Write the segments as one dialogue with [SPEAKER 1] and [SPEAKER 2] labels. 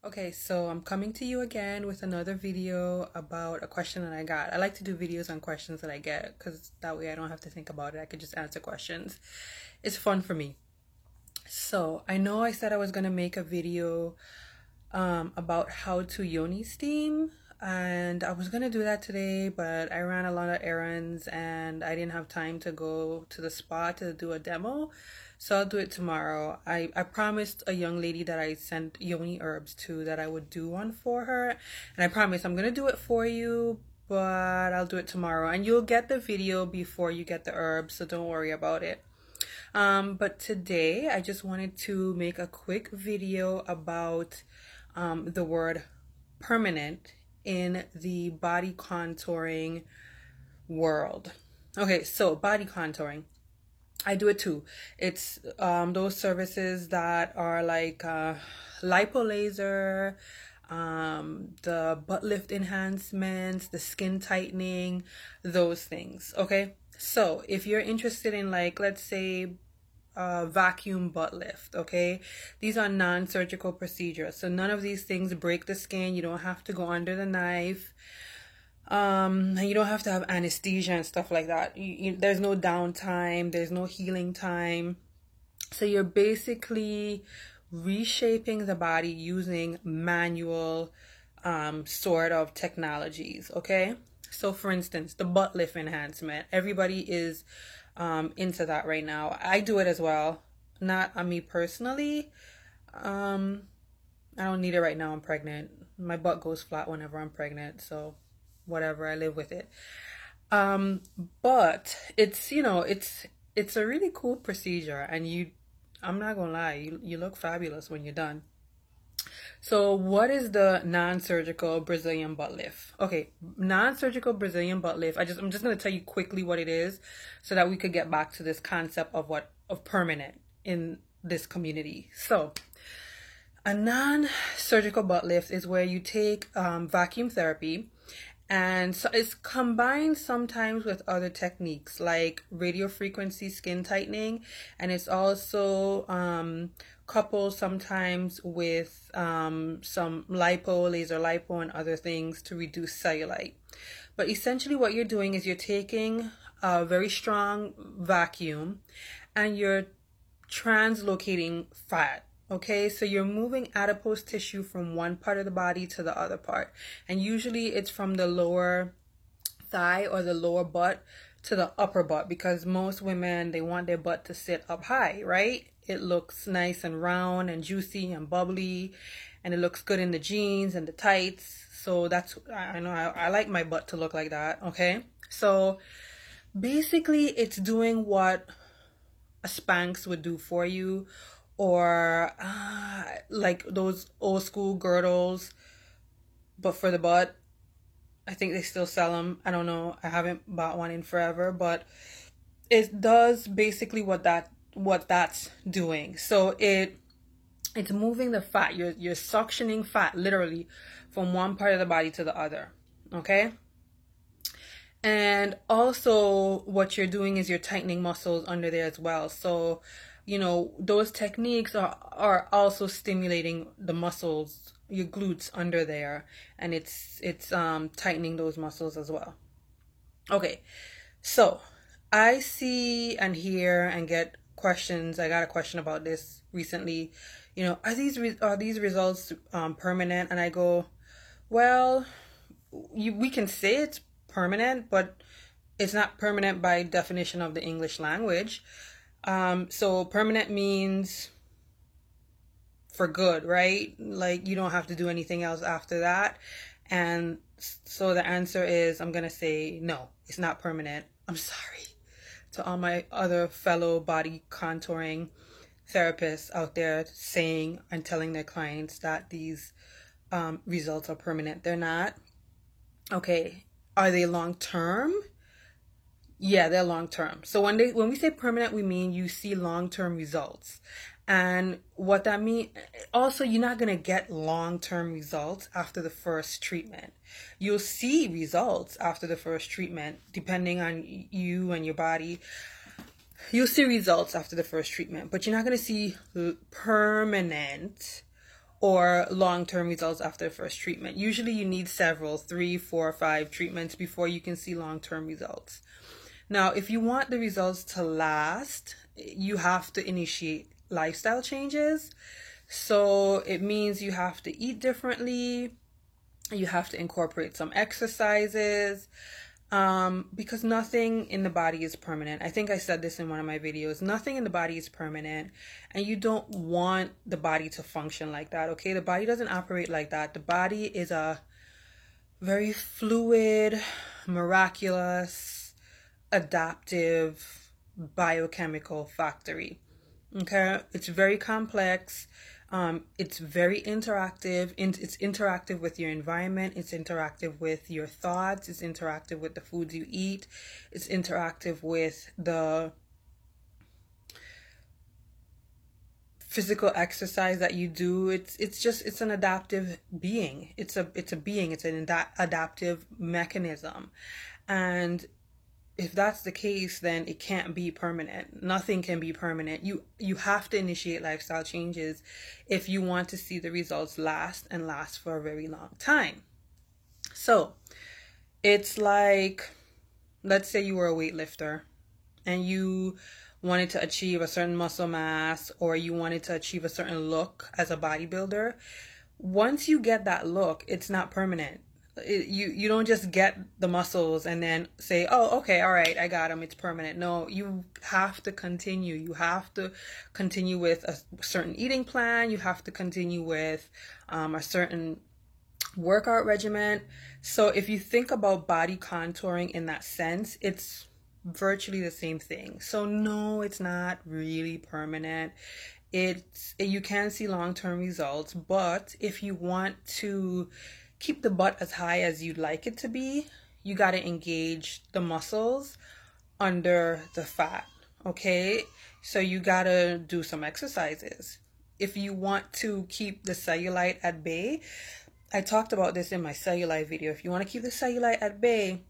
[SPEAKER 1] Okay, so I'm coming to you again with another video about a question that I got. I like to do videos on questions that I get because that way I don't have to think about it. I could just answer questions. It's fun for me. So I know I said I was going to make a video about how to yoni steam, and I was going to do that today, but I ran a lot of errands and I didn't have time to go to the spa to do a demo. So I'll do it tomorrow. I promised a young lady that I sent yoni herbs to that I would do one for her. And I promise I'm going to do it for you, but I'll do it tomorrow. And you'll get the video before you get the herbs, so don't worry about it. But today I just wanted to make a quick video about the word permanent in the body contouring world. Okay, so body contouring. I do it too. It's those services that are like lipo laser, the butt lift enhancements, the skin tightening, those things. Okay, so if you're interested in, like, let's say vacuum butt lift, okay, these are non-surgical procedures, so none of these things break the skin. You don't have to go under the knife. And you don't have to have anesthesia and stuff like that. There's no downtime, there's no healing time. So you're basically reshaping the body using manual sort of technologies, okay? So for instance, the butt lift enhancement, everybody is into that right now. I do it as well. Not on me personally. I don't need it right now. I'm pregnant. My butt goes flat whenever I'm pregnant, so whatever, I live with it. But it's, it's a really cool procedure, and I'm not gonna lie, you look fabulous when you're done. So what is the non-surgical Brazilian butt lift? Okay, non-surgical Brazilian butt lift. I'm just gonna tell you quickly what it is, so that we could get back to this concept of permanent in this community. So a non-surgical butt lift is where you take vacuum therapy, and so it's combined sometimes with other techniques like radio frequency skin tightening, and it's also coupled sometimes with some laser lipo, and other things to reduce cellulite. But essentially what you're doing is you're taking a very strong vacuum and you're translocating fat. Okay, so you're moving adipose tissue from one part of the body to the other part. And usually it's from the lower thigh or the lower butt to the upper butt, because most women, they want their butt to sit up high, right? It looks nice and round and juicy and bubbly, and it looks good in the jeans and the tights. So I like my butt to look like that, okay? So basically it's doing what a Spanx would do for you, or like those old school girdles, but for the butt. I think they still sell them. I don't know. I haven't bought one in forever, but it does basically what that's doing. So it's moving the fat. You're suctioning fat literally from one part of the body to the other. Okay? And also what you're doing is you're tightening muscles under there as well. So, those techniques are also stimulating the muscles, your glutes under there, and it's tightening those muscles as well. Okay, so I see and hear and get questions. I got a question about this recently. Are these results permanent? And I go, well, we can say it's permanent, but it's not permanent by definition of the English language. So permanent means for good, right? Like you don't have to do anything else after that. And so the answer is, I'm going to say no, it's not permanent. I'm sorry to all my other fellow body contouring therapists out there saying and telling their clients that these results are permanent. They're not. Okay. Are they long term? Yeah, they're long term. So when we say permanent, we mean you see long term results. And what that means, also, you're not going to get long term results after the first treatment. You'll see results after the first treatment, depending on you and your body. You'll see results after the first treatment, but you're not going to see permanent or long-term results after the first treatment. Usually you need several, 3, 4, 5 treatments before you can see long-term results. Now, if you want the results to last, you have to initiate lifestyle changes. So it means you have to eat differently, you have to incorporate some exercises, because nothing in the body is permanent. I think I said this in one of my videos. Nothing in the body is permanent, and you don't want the body to function like that, okay? The body doesn't operate like that. The body is a very fluid, miraculous, adaptive, biochemical factory, okay? It's very complex. It's very interactive. It's interactive with your environment. It's interactive with your thoughts. It's interactive with the foods you eat. It's interactive with the physical exercise that you do. It's an adaptive being. It's an adaptive mechanism. And if that's the case, then it can't be permanent. Nothing can be permanent. You have to initiate lifestyle changes if you want to see the results last for a very long time. So it's like, let's say you were a weightlifter and you wanted to achieve a certain muscle mass, or you wanted to achieve a certain look as a bodybuilder. Once you get that look, it's not permanent. You don't just get the muscles and then say, oh, okay, all right, I got them, it's permanent. No, you have to continue. You have to continue with a certain eating plan. You have to continue with a certain workout regimen. So if you think about body contouring in that sense, it's virtually the same thing. So no, it's not really permanent. You can see long-term results, but if you want to keep the butt as high as you'd like it to be, you got to engage the muscles under the fat, okay? So you got to do some exercises. If you want to keep the cellulite at bay, I talked about this in my cellulite video. If you want to keep the cellulite at bay,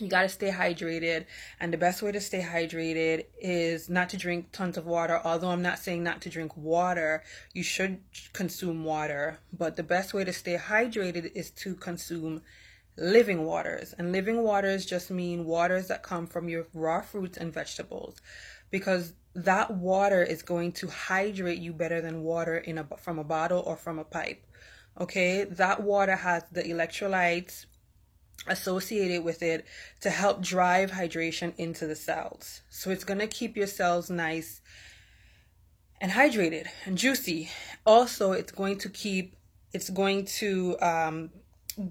[SPEAKER 1] you got to stay hydrated. And the best way to stay hydrated is not to drink tons of water. Although I'm not saying not to drink water, you should consume water. But the best way to stay hydrated is to consume living waters. And living waters just mean waters that come from your raw fruits and vegetables, because that water is going to hydrate you better than water from a bottle or from a pipe. Okay, that water has the electrolytes associated with it to help drive hydration into the cells. So it's going to keep your cells nice and hydrated and juicy. Also, it's going to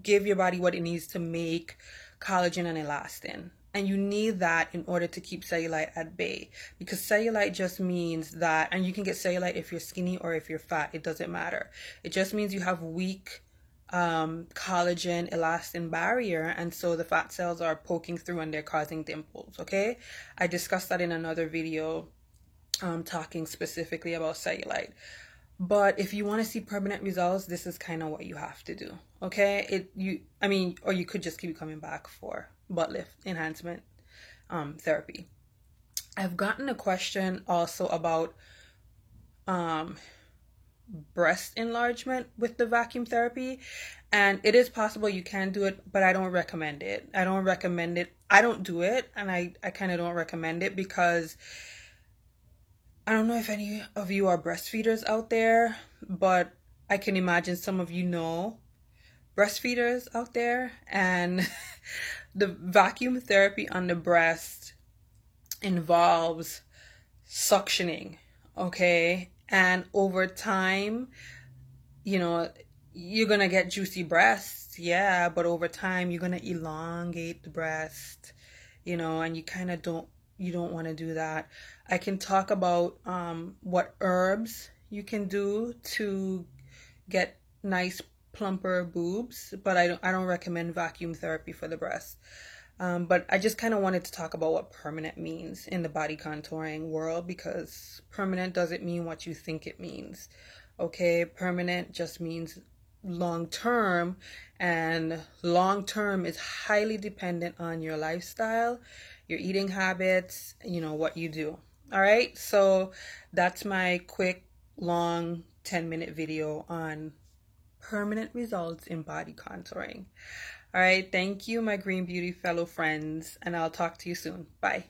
[SPEAKER 1] give your body what it needs to make collagen and elastin. And you need that in order to keep cellulite at bay, because cellulite just means that, and you can get cellulite if you're skinny or if you're fat, it doesn't matter. It just means you have weak collagen elastin barrier, and so the fat cells are poking through and they're causing dimples. Okay, I discussed that in another video talking specifically about cellulite. But if you want to see permanent results, this is kind of what you have to do. Okay, or you could just keep coming back for butt lift enhancement therapy. I've gotten a question also about breast enlargement with the vacuum therapy, and it is possible you can do it, but I don't recommend it. I don't do it, and I kind of don't recommend it, because I don't know if any of you are breastfeeders out there, but I can imagine some of you know breastfeeders out there, and the vacuum therapy on the breast involves suctioning, okay? And over time, you're going to get juicy breasts, yeah, but over time, you're going to elongate the breast, and you kind of don't want to do that. I can talk about what herbs you can do to get nice, plumper boobs, but I don't recommend vacuum therapy for the breast. But I just kind of wanted to talk about what permanent means in the body contouring world, because permanent doesn't mean what you think it means. Okay, permanent just means long-term, and long-term is highly dependent on your lifestyle, your eating habits, what you do. All right, so that's my quick, long 10-minute video on permanent results in body contouring. All right, thank you, my Green Beauty fellow friends, and I'll talk to you soon. Bye.